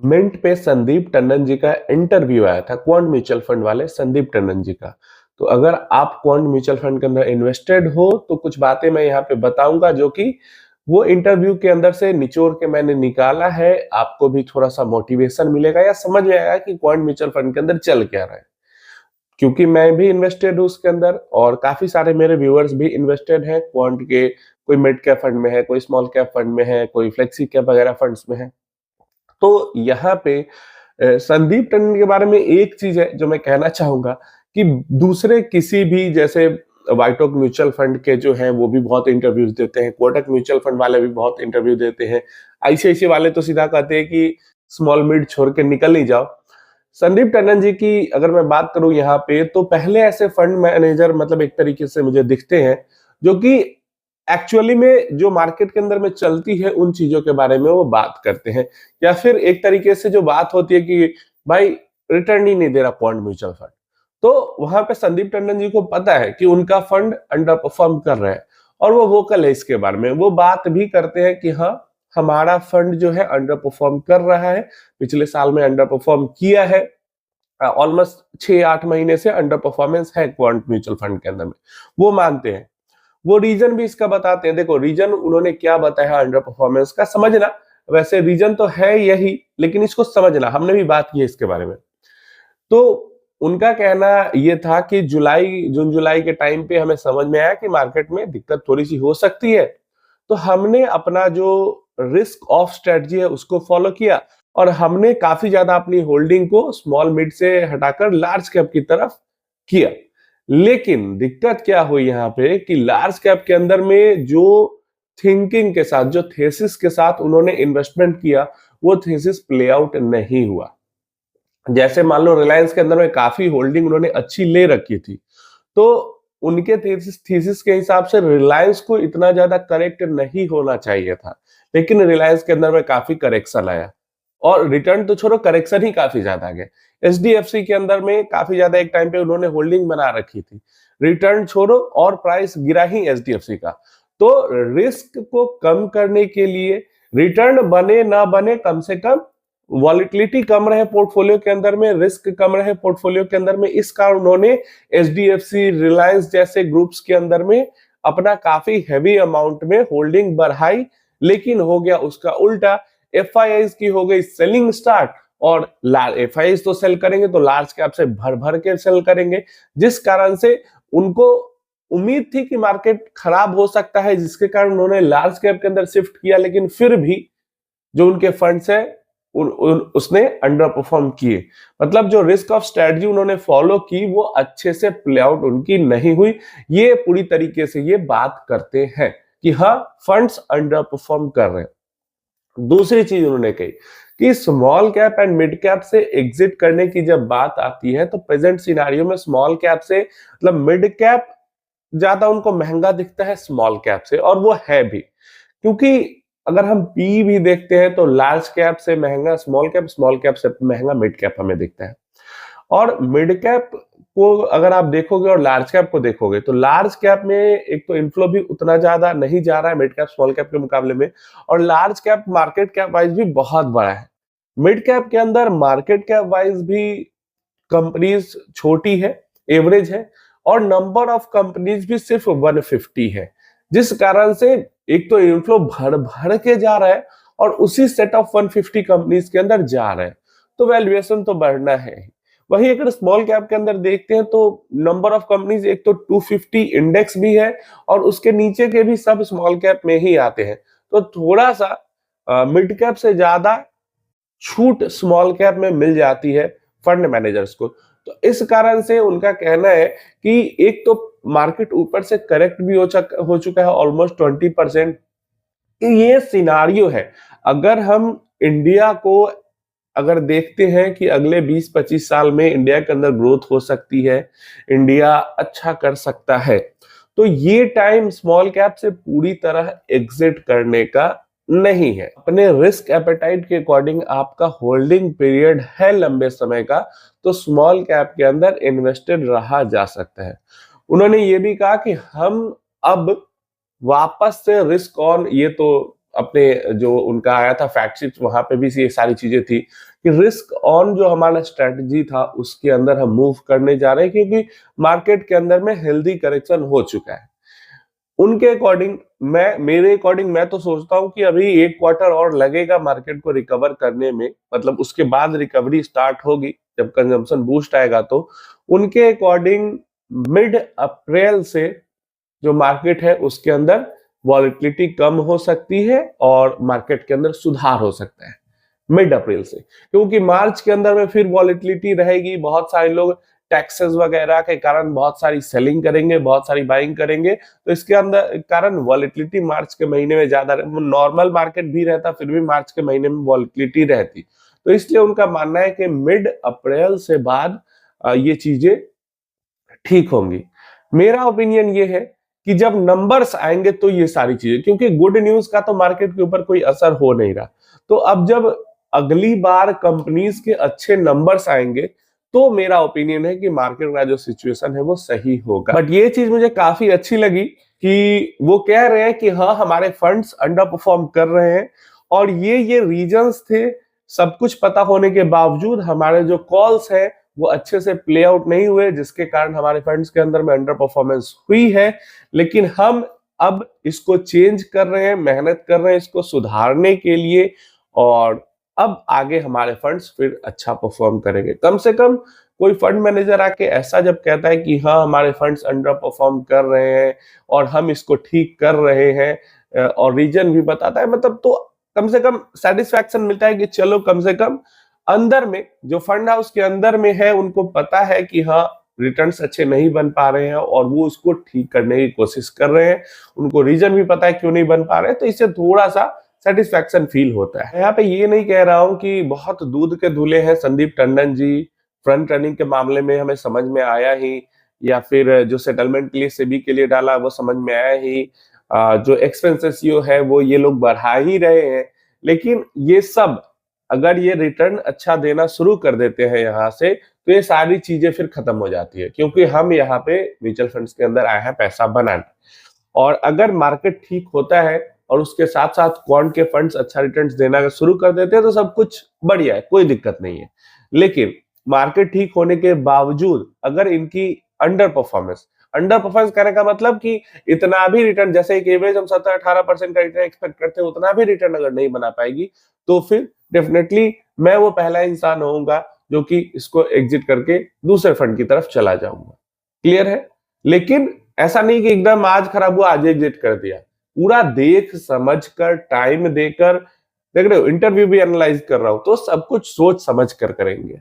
Mint पे संदीप टंडन जी का interview आया था, क्वांट म्यूचुअल फंड वाले संदीप टंडन जी का। तो अगर आप क्वांट म्यूचुअल फंड के अंदर इन्वेस्टेड हो तो कुछ बातें मैं यहाँ पे बताऊंगा जो कि वो इंटरव्यू के अंदर से निचोड़ के मैंने निकाला है। आपको भी थोड़ा सा मोटिवेशन मिलेगा या समझ में आएगा कि क्वांट म्यूचुअल फंड के अंदर चल क्या रहा है, क्योंकि मैं भी इन्वेस्टेड हूँ उसके अंदर और काफी सारे मेरे व्यूअर्स भी इन्वेस्टेड हैं क्वांट के। कोई मिड कैप फंड में है, कोई स्मॉल कैप फंड में है, कोई फ्लेक्सी कैप वगैरह फंड्स में है। तो यहाँ पे संदीप टंडन के बारे में एक चीज है जो मैं कहना चाहूंगा कि दूसरे किसी भी जैसे वाइटॉक म्यूचुअल फंड के जो हैं वो भी बहुत इंटरव्यूज देते हैं, कोटक म्यूचुअल फंड वाले भी बहुत इंटरव्यू देते हैं, आईसीआईसी वाले तो सीधा कहते हैं कि स्मॉल मिड छोड़ के निकल ही जाओ। संदीप टंडन जी की अगर मैं बात करूं यहाँ पे, तो पहले ऐसे फंड मैनेजर मतलब एक तरीके से मुझे दिखते हैं जो कि एक्चुअली में जो मार्केट के अंदर में चलती है उन चीजों के बारे में वो बात करते हैं, या फिर एक तरीके से जो बात होती है कि भाई रिटर्न ही नहीं दे रहा क्वांट म्यूचुअल फंड, तो वहां पे संदीप टंडन जी को पता है कि उनका फंड अंडर परफॉर्म कर रहा है और वो वोकल है इसके बारे में। वो बात भी करते हैं कि हाँ, हमारा फंड जो है अंडर परफॉर्म कर रहा है, पिछले साल में अंडर परफॉर्म किया है, ऑलमोस्ट 6-8 महीने से अंडर परफॉर्मेंस है क्वांट म्यूचुअल फंड के अंदर में, वो मानते हैं। वो रीजन भी इसका बताते हैं। देखो रीजन उन्होंने क्या बताया अंडर परफॉर्मेंस का, समझना। वैसे रीजन तो है यही, लेकिन इसको समझना, हमने भी बात की है इसके बारे में। तो उनका कहना ये था कि जून जुलाई के टाइम पे हमें समझ में आया कि मार्केट में दिक्कत थोड़ी सी हो सकती है, तो हमने अपना जो रिस्क ऑफ स्ट्रेटजी है उसको फॉलो किया और हमने काफी ज्यादा अपनी होल्डिंग को स्मॉल मिड से हटाकर लार्ज कैप की तरफ किया। लेकिन दिक्कत क्या हुई यहाँ पे कि लार्ज कैप के अंदर में जो थिंकिंग के साथ, जो थेसिस के साथ उन्होंने इन्वेस्टमेंट किया, वो थेसिस प्ले आउट नहीं हुआ। जैसे मान लो रिलायंस के अंदर में काफी होल्डिंग उन्होंने अच्छी ले रखी थी, तो उनके थीसिस के हिसाब से रिलायंस को इतना ज्यादा करेक्ट नहीं होना चाहिए था, लेकिन रिलायंस के अंदर में काफी करेक्शन आया और रिटर्न तो छोड़ो, करेक्शन ही काफी ज्यादा आ गए। एचडीएफसी के अंदर में काफी ज्यादा एक टाइम पे उन्होंने होल्डिंग बना रखी थी, रिटर्न छोड़ो और प्राइस गिरा ही एचडीएफसी का। तो रिस्क को कम करने के लिए, रिटर्न बने ना बने, कम से कम वॉलिटिलिटी कम रहे पोर्टफोलियो के अंदर में, रिस्क कम रहे पोर्टफोलियो के अंदर में, इस कारण उन्होंने एचडीएफसी, रिलायंस जैसे ग्रुप्स के अंदर में अपना काफी हैवी अमाउंट में होल्डिंग बढ़ाई। लेकिन हो गया उसका उल्टा, एफआईआईज की हो गई सेलिंग स्टार्ट, और एफआईआईज तो सेल करेंगे तो लार्ज कैप से भर भर के सेल करेंगे, जिस कारण से उनको उम्मीद थी कि मार्केट खराब हो सकता है, जिसके कारण उन्होंने लार्ज कैप के अंदर शिफ्ट किया। लेकिन फिर भी जो उनके फंड्स है उसने अंडर परफॉर्म किए, मतलब जो रिस्क ऑफ स्ट्रेटजी उन्होंने फॉलो की वो अच्छे से प्ले आउट उनकी नहीं हुई। ये पूरी तरीके से ये बात करते हैं कि हाँ, फंड्स अंडर परफॉर्म कर रहे हैं। दूसरी चीज उन्होंने कही कि small cap and mid cap से एग्जिट करने की जब बात आती है तो प्रेजेंट सिनारियो में स्मॉल कैप से मतलब मिड कैप ज्यादा उनको महंगा दिखता है स्मॉल कैप से, और वो है भी, क्योंकि अगर हम पी भी देखते हैं तो लार्ज कैप से महंगा स्मॉल कैप से महंगा मिड कैप हमें दिखता है। और मिड कैप को अगर आप देखोगे और लार्ज कैप को देखोगे तो लार्ज कैप में एक तो इनफ्लो भी उतना ज्यादा नहीं जा रहा है मिड कैप स्मॉल कैप के मुकाबले में, और large cap market cap wise भी बहुत बड़ा है। मिड कैप के अंदर मार्केट कैप वाइज भी कंपनीज छोटी है, एवरेज है, और नंबर ऑफ कंपनीज भी सिर्फ 150 है, जिस कारण से एक तो इनफ्लो भर भर के जा रहा है और उसी सेट ऑफ 150 कंपनीज के अंदर जा रहे हैं, तो वैल्यूएशन तो बढ़ना है। वही अगर स्मॉल कैप के अंदर देखते हैं तो नंबर ऑफ कंपनीज एक तो 250 इंडेक्स भी है और उसके नीचे के भी सब स्मॉल कैप में ही आते हैं, तो थोड़ा सा मिड कैप से ज्यादा छूट स्मॉल कैप में मिल जाती है फंड मैनेजर्स को। तो इस कारण से उनका कहना है कि एक तो मार्केट ऊपर से करेक्ट भी हो चुका है ऑलमोस्ट 20%। ये सिनारियो है, अगर हम इंडिया को अगर देखते हैं कि अगले 20-25 साल में इंडिया के अंदर ग्रोथ हो सकती है, इंडिया अच्छा कर सकता है, तो ये टाइम स्मॉल कैप से पूरी तरह एग्जिट करने का नहीं है। अपने रिस्क एपेटाइट के अकॉर्डिंग आपका होल्डिंग पीरियड है लंबे समय का, तो स्मॉल कैप के अंदर इन्वेस्टेड रहा जा सकता है। उन्होंने ये भी कहा कि हम अब वापस से रिस्क ऑन, ये तो अपने जो उनका आया था फैक्ट शीट वहां पे भी ये सारी चीजें थी कि रिस्क ऑन जो हमारा स्ट्रेटजी था उसके अंदर हम मूव करने जा रहे हैं, क्योंकि मार्केट के अंदर में हेल्दी करेक्शन हो चुका है। उनके अकॉर्डिंग मेरे अकॉर्डिंग मैं तो सोचता हूं कि अभी 1 क्वार्टर और लगेगा मार्केट को रिकवर करने में, मतलब उसके बाद रिकवरी स्टार्ट होगी जब कंजम्पशन बूस्ट आएगा। तो उनके अकॉर्डिंग मिड अप्रैल से जो मार्केट है उसके अंदर वॉलेटिलिटी कम हो सकती है और मार्केट के अंदर सुधार हो सकता है मिड अप्रैल से, क्योंकि मार्च के अंदर में फिर वॉलेटिलिटी रहेगी। बहुत सारे लोग टैक्सेस वगैरह के कारण बहुत सारी सेलिंग करेंगे, बहुत सारी बाइंग करेंगे, तो इसके अंदर कारण वॉलेटिलिटी मार्च के महीने में ज्यादा, नॉर्मल मार्केट भी रहता फिर भी मार्च के महीने में वॉलेटिलिटी रहती। तो इसलिए उनका मानना है कि मिड अप्रैल से बाद ये चीजें ठीक होंगी। मेरा ओपिनियन ये है कि जब नंबर्स आएंगे तो ये सारी चीजें, क्योंकि गुड न्यूज का तो मार्केट के ऊपर कोई असर हो नहीं रहा, तो अब जब अगली बार कंपनीज के अच्छे नंबर्स आएंगे तो मेरा ओपिनियन है कि मार्केट का जो सिचुएशन है वो सही होगा। बट ये चीज मुझे काफी अच्छी लगी कि वो कह रहे हैं कि हाँ हमारे फंड्स अंडर परफॉर्म कर रहे हैं, और ये रीजंस थे। सब कुछ पता होने के बावजूद हमारे जो कॉल्स है वो अच्छे से प्ले आउट नहीं हुए, जिसके कारण हमारे फंड्स के अंदर में अंडर परफॉर्मेंस हुई है। लेकिन हम अब इसको चेंज कर रहे हैं, मेहनत कर रहे हैं इसको सुधारने के लिए, और अब आगे हमारे फंड्स फिर अच्छा परफॉर्म करेंगे। कम से कम कोई फंड मैनेजर आके ऐसा जब कहता है कि हाँ हमारे फंड्स अंडर परफॉर्म कर रहे हैं और हम इसको ठीक कर रहे हैं, और रीजन भी बताता है, मतलब तो कम से कम सेटिस्फैक्शन मिलता है कि चलो कम से कम अंदर में जो फंड हाउस के अंदर में है उनको पता है कि हाँ रिटर्न्स अच्छे नहीं बन पा रहे हैं और वो उसको ठीक करने की कोशिश कर रहे हैं। उनको रीजन भी पता है क्यों नहीं बन पा रहे हैं, तो इससे थोड़ा सा सेटिस्फैक्शन फील होता है। यहाँ पे ये नहीं कह रहा हूं कि बहुत दूध के धुले हैं संदीप टंडन जी, फ्रंट रनिंग के मामले में हमें समझ में आया ही, या फिर जो सेटलमेंट के लिए सेबी के लिए डाला वो समझ में आया ही, जो एक्सपेंसेस है वो ये लोग बढ़ा ही रहे हैं। लेकिन ये सब अगर ये रिटर्न अच्छा देना शुरू कर देते हैं यहाँ से, तो ये सारी चीजें फिर खत्म हो जाती है, क्योंकि हम यहाँ पे म्यूचुअल फंड्स के अंदर आए हैं पैसा बनाने। और अगर मार्केट ठीक होता है और उसके साथ साथ क्वांट के फंड्स अच्छा रिटर्न्स देना शुरू कर देते हैं तो सब कुछ बढ़िया है, कोई दिक्कत नहीं है। लेकिन मार्केट ठीक होने के बावजूद अगर इनकी अंडर परफॉर्मेंस करने का मतलब कि इतना भी रिटर्न, जैसे एक एवरेज हम 17-18% का रिटर्न एक्सपेक्ट करते हैं, उतना भी रिटर्न अगर नहीं बना पाएगी तो फिर डेफिनेटली मैं वो पहला इंसान होऊंगा जो कि इसको एग्जिट करके दूसरे फंड की तरफ चला जाऊंगा। क्लियर है? लेकिन ऐसा नहीं कि एकदम आज खराब हुआ आज एग्जिट कर दिया, पूरा देख समझ कर टाइम देकर, देख रहे हो इंटरव्यू भी एनालाइज कर रहा हूं, तो सब कुछ सोच समझ कर करेंगे।